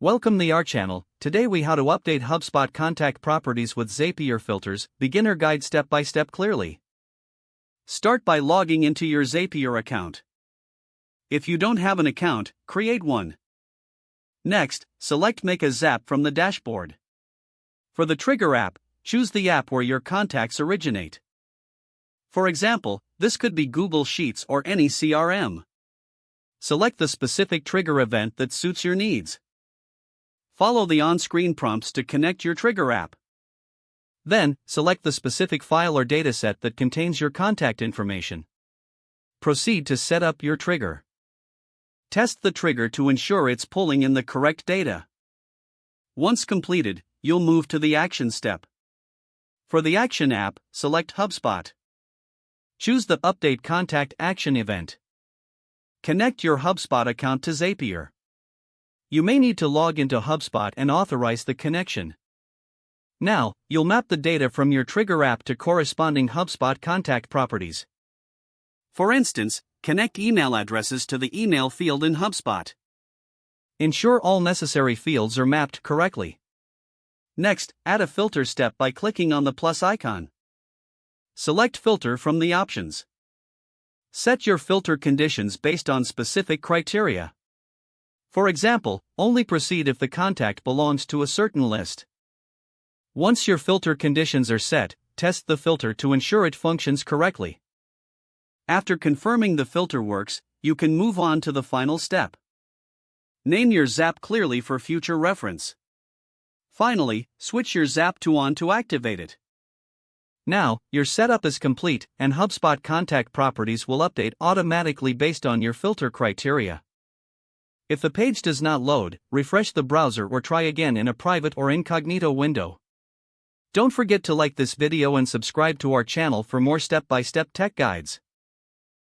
Welcome to our channel. Today we how to update HubSpot contact properties with Zapier filters, beginner guide step by step clearly. Start by logging into your Zapier account. If you don't have an account, create one. Next, select Make a Zap from the dashboard. For the trigger app, choose the app where your contacts originate. For example, this could be Google Sheets or any CRM. Select the specific trigger event that suits your needs. Follow the on-screen prompts to connect your trigger app. Then, select the specific file or dataset that contains your contact information. Proceed to set up your trigger. Test the trigger to ensure it's pulling in the correct data. Once completed, you'll move to the action step. For the action app, select HubSpot. Choose the Update Contact Action event. Connect your HubSpot account to Zapier. You may need to log into HubSpot and authorize the connection. Now, you'll map the data from your trigger app to corresponding HubSpot contact properties. For instance, connect email addresses to the email field in HubSpot. Ensure all necessary fields are mapped correctly. Next, add a filter step by clicking on the plus icon. Select Filter from the options. Set your filter conditions based on specific criteria. For example, only proceed if the contact belongs to a certain list. Once your filter conditions are set, test the filter to ensure it functions correctly. After confirming the filter works, you can move on to the final step. Name your Zap clearly for future reference. Finally, switch your Zap to on to activate it. Now, your setup is complete, and HubSpot contact properties will update automatically based on your filter criteria. If the page does not load, refresh the browser or try again in a private or incognito window. Don't forget to like this video and subscribe to our channel for more step-by-step tech guides.